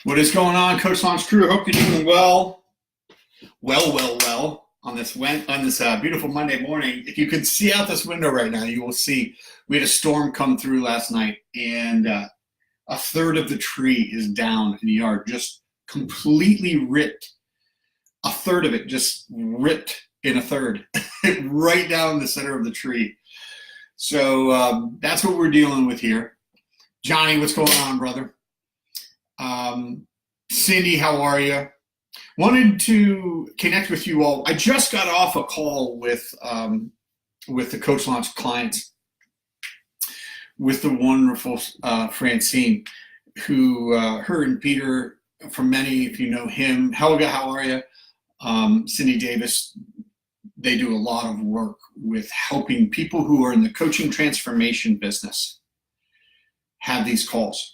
What is going on, Coach Launch crew? Hope you're doing well. Well on this beautiful Monday morning. If you could see out this window right now, you will see we had a storm come through last night, and a third of the tree is down in the yard, just completely ripped. A third of it just ripped in a third, right down the center of the tree. So that's what we're dealing with here. Johnny, what's going on, brother? Cindy, how are you? Wanted to connect with you all. I just got off a call with the Coach Launch clients, with the wonderful Francine, who her and Peter, for many, if you know him. Helga, how are you? Cindy Davis. They do a lot of work with helping people who are in the coaching transformation business have these calls.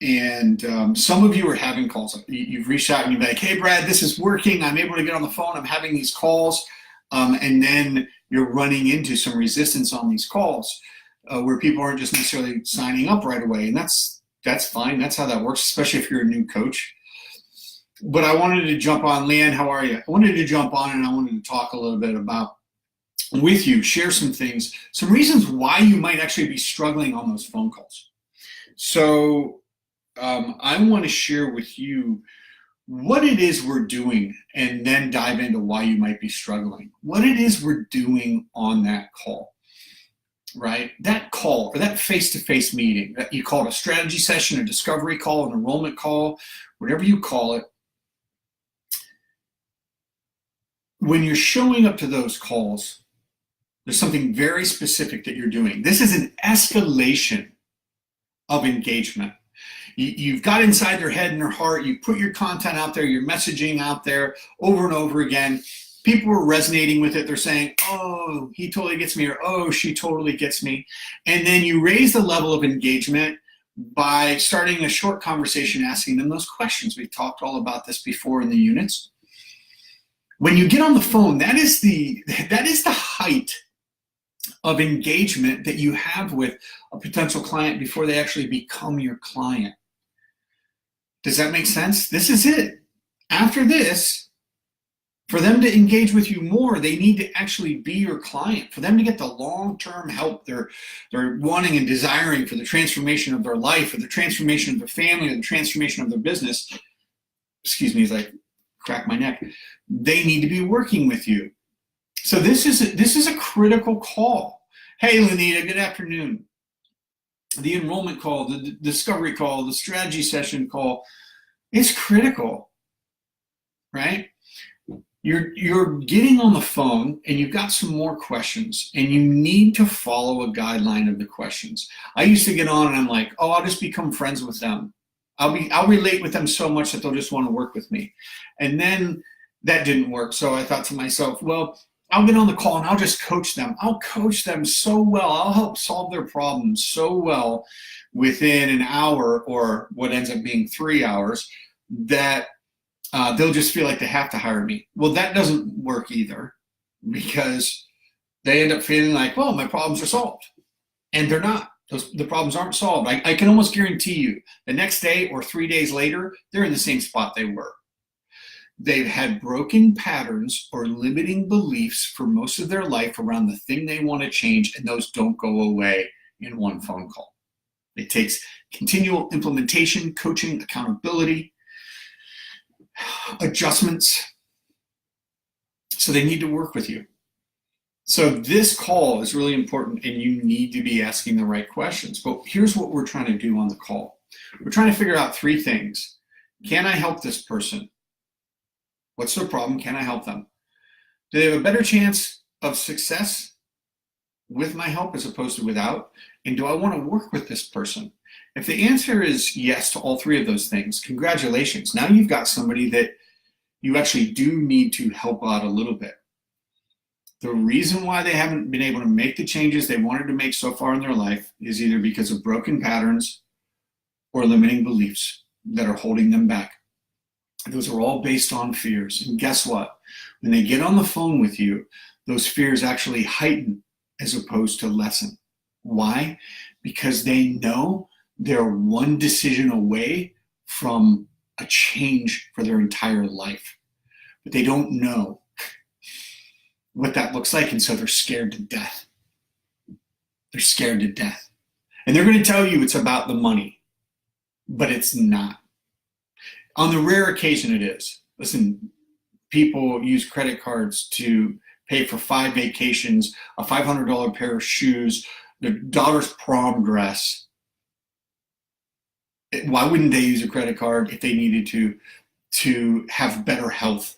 And some of you are having calls. You've reached out and you're like, hey, Brad, this is working. I'm able to get on the phone. I'm having these calls. And then you're running into some resistance on these calls where people aren't just necessarily signing up right away. And that's fine. That's how that works, especially if you're a new coach. But I wanted to jump on. Leanne, how are you? I wanted to jump on and I wanted to talk a little bit about with you, share some things, some reasons why you might actually be struggling on those phone calls. So I want to share with you what it is we're doing and then dive into why you might be struggling. What it is we're doing on that call, right? That call or that face-to-face meeting that you call it a strategy session, a discovery call, an enrollment call, whatever you call it. When you're showing up to those calls, there's something very specific that you're doing. This is an escalation of engagement. You've got inside their head and their heart, you put your content out there, your messaging out there over and over again. People are resonating with it. They're saying, oh, he totally gets me, or oh, she totally gets me. And then you raise the level of engagement by starting a short conversation, asking them those questions. We've talked all about this before in the units. When you get on the phone, that is the height of engagement that you have with a potential client before they actually become your client. Does that make sense? This is it. After this, for them to engage with you more, they need to actually be your client. For them to get the long-term help they're wanting and desiring for the transformation of their life, or the transformation of their family, or the transformation of their business, excuse me as I crack my neck, they need to be working with you. So this is a critical call. Hey, Lenita, good afternoon. The enrollment call, the discovery call, the strategy session call is critical, right? You're getting on the phone and you've got some more questions and you need to follow a guideline of the questions. I used to get on and I'm like, oh, I'll just become friends with them. I'll relate with them so much that they'll just want to work with me. And then that didn't work. So I thought to myself, well, I'll get on the call and I'll just coach them. I'll coach them so well. I'll help solve their problems so well within an hour, or what ends up being 3 hours, that they'll just feel like they have to hire me. Well, that doesn't work either, because they end up feeling like, well, my problems are solved. And they're not. The problems aren't solved. I can almost guarantee you the next day or 3 days later, they're in the same spot they were. They've had broken patterns or limiting beliefs for most of their life around the thing they want to change, and those don't go away in one phone call. It takes continual implementation, coaching, accountability, adjustments. So they need to work with you. So this call is really important, and you need to be asking the right questions. But here's what we're trying to do on the call. We're trying to figure out 3 things. Can I help this person? What's their problem? Can I help them? Do they have a better chance of success with my help as opposed to without? And do I want to work with this person? If the answer is yes to all 3 of those things, congratulations. Now you've got somebody that you actually do need to help out a little bit. The reason why they haven't been able to make the changes they wanted to make so far in their life is either because of broken patterns or limiting beliefs that are holding them back. Those are all based on fears. And guess what? When they get on the phone with you, those fears actually heighten as opposed to lessen. Why? Because they know they're one decision away from a change for their entire life. But they don't know what that looks like, and so they're scared to death. They're scared to death. And they're going to tell you it's about the money, but it's not. On the rare occasion it is. Listen, people use credit cards to pay for 5 vacations, a $500 pair of shoes, their daughter's prom dress. Why wouldn't they use a credit card if they needed to have better health,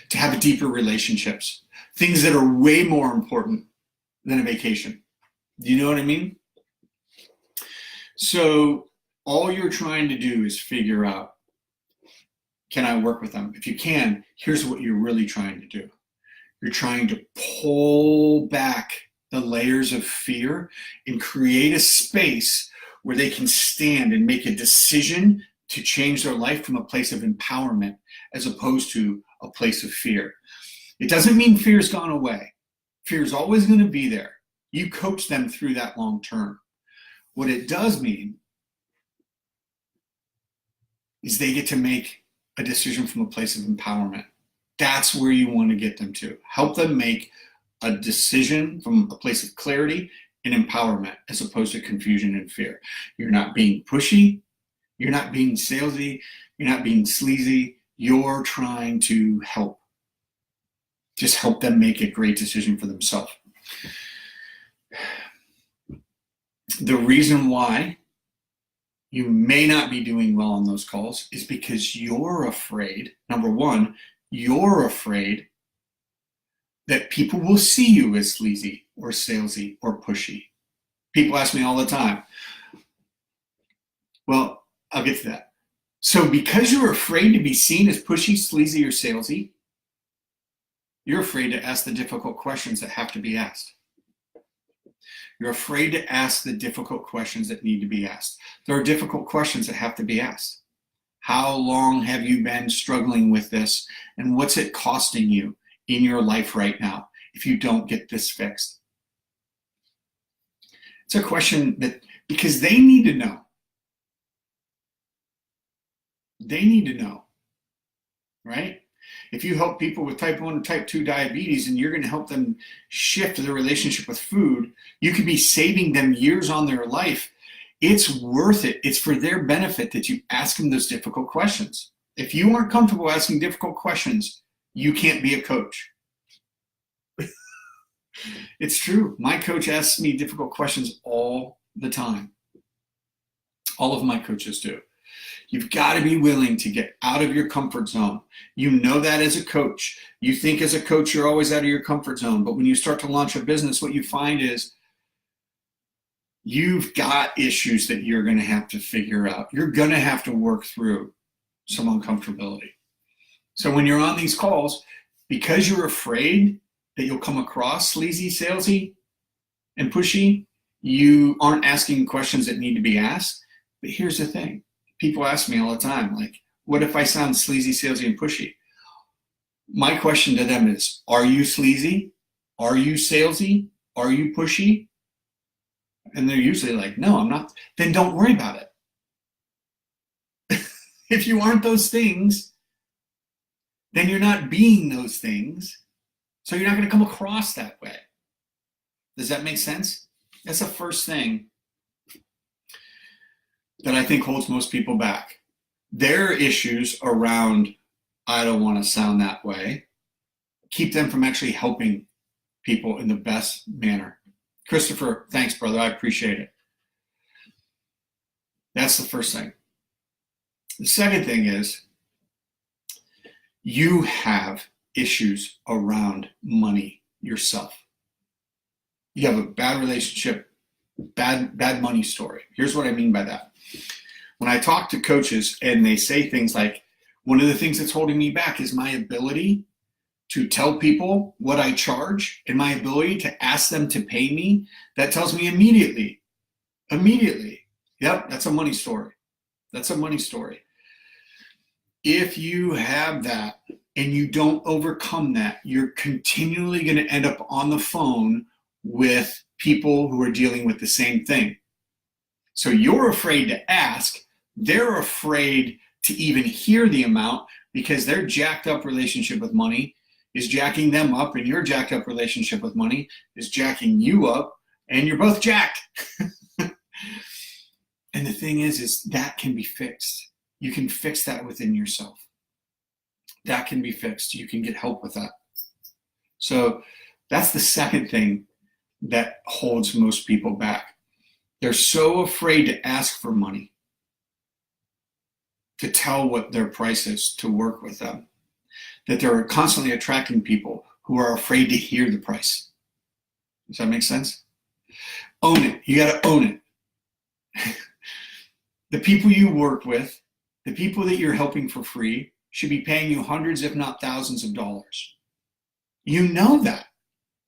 to have deeper relationships, things that are way more important than a vacation? Do you know what I mean? So all you're trying to do is figure out, can I work with them? If you can, here's what you're really trying to do. You're trying to pull back the layers of fear and create a space where they can stand and make a decision to change their life from a place of empowerment as opposed to a place of fear. It doesn't mean fear's gone away. Fear is always going to be there. You coach them through that long term. What it does mean is they get to make a decision from a place of empowerment. That's where you want to get them to. Help them make a decision from a place of clarity and empowerment as opposed to confusion and fear. You're not being pushy. You're not being salesy. You're not being sleazy. You're trying to help. Just help them make a great decision for themselves. The reason why you may not be doing well on those calls is because you're afraid. Number one, you're afraid that people will see you as sleazy or salesy or pushy. People ask me all the time. Well, I'll get to that. So because you're afraid to be seen as pushy, sleazy, or salesy, you're afraid to ask the difficult questions that have to be asked. You're afraid to ask the difficult questions that need to be asked. There are difficult questions that have to be asked. How long have you been struggling with this, and what's it costing you in your life right now if you don't get this fixed? It's a question that, because they need to know. They need to know, right? If you help people with type 1 or type 2 diabetes and you're going to help them shift their relationship with food, you could be saving them years on their life. It's worth it. It's for their benefit that you ask them those difficult questions. If you aren't comfortable asking difficult questions, you can't be a coach. It's true. My coach asks me difficult questions all the time. All of my coaches do. You've got to be willing to get out of your comfort zone. You know that as a coach. You think as a coach you're always out of your comfort zone. But when you start to launch a business, what you find is you've got issues that you're going to have to figure out. You're going to have to work through some uncomfortability. So when you're on these calls, because you're afraid that you'll come across sleazy, salesy, and pushy, you aren't asking questions that need to be asked. But here's the thing. People ask me all the time, like, what if I sound sleazy, salesy, and pushy? My question to them is, are you sleazy? Are you salesy? Are you pushy? And they're usually like, no, I'm not. Then don't worry about it. If you aren't those things, then you're not being those things. So you're not going to come across that way. Does that make sense? That's the first thing that I think holds most people back. Their issues around, I don't want to sound that way, keep them from actually helping people in the best manner. Christopher, thanks, brother. I appreciate it. That's the first thing. The second thing is you have issues around money yourself. You have a bad relationship, bad money story. Here's what I mean by that. When I talk to coaches and they say things like, one of the things that's holding me back is my ability to tell people what I charge and my ability to ask them to pay me, that tells me immediately, yep, that's a money story. That's a money story. If you have that and you don't overcome that, you're continually going to end up on the phone with people who are dealing with the same thing. So you're afraid to ask. They're afraid to even hear the amount because their jacked up relationship with money is jacking them up, and your jacked up relationship with money is jacking you up, and you're both jacked. And the thing is that can be fixed. You can fix that within yourself. That can be fixed. You can get help with that. So that's the second thing that holds most people back. They're so afraid to ask for money, to tell what their price is, to work with them, that they're constantly attracting people who are afraid to hear the price. Does that make sense? Own it. You got to own it. The people you work with, the people that you're helping for free, should be paying you hundreds, if not thousands of dollars. You know that.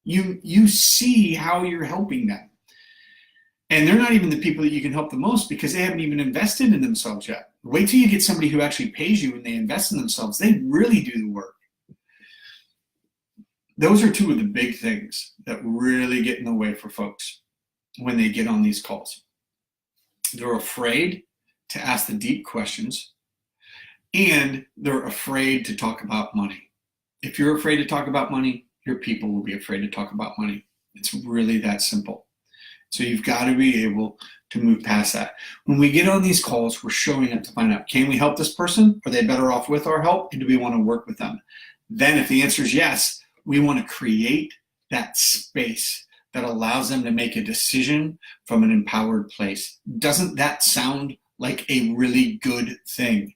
You see how you're helping them. And they're not even the people that you can help the most because they haven't even invested in themselves yet. Wait till you get somebody who actually pays you and they invest in themselves. They really do the work. Those are two of the big things that really get in the way for folks when they get on these calls. They're afraid to ask the deep questions, and they're afraid to talk about money. If you're afraid to talk about money, your people will be afraid to talk about money. It's really that simple. So you've got to be able to move past that. When we get on these calls, we're showing up to find out, can we help this person? Are they better off with our help? And do we want to work with them? Then if the answer is yes, we want to create that space that allows them to make a decision from an empowered place. Doesn't that sound like a really good thing?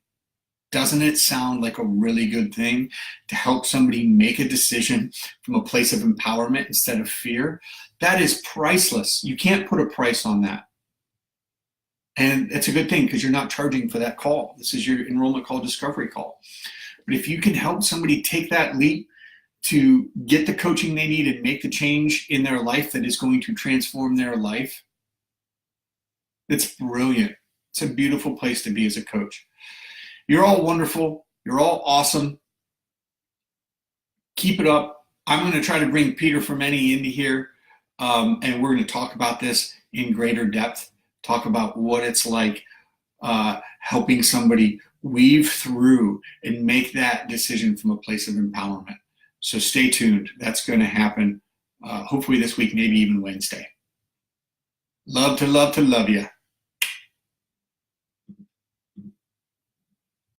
Doesn't it sound like a really good thing to help somebody make a decision from a place of empowerment instead of fear? That is priceless. You can't put a price on that. And it's a good thing because you're not charging for that call. This is your enrollment call discovery call. But if you can help somebody take that leap to get the coaching they need and make the change in their life that is going to transform their life, it's brilliant. It's a beautiful place to be as a coach. You're all wonderful. You're all awesome. Keep it up. I'm going to try to bring Peter Fermeni into here, and we're going to talk about this in greater depth, talk about what it's like helping somebody weave through and make that decision from a place of empowerment. So stay tuned. That's going to happen hopefully this week, maybe even Wednesday. Love to love you.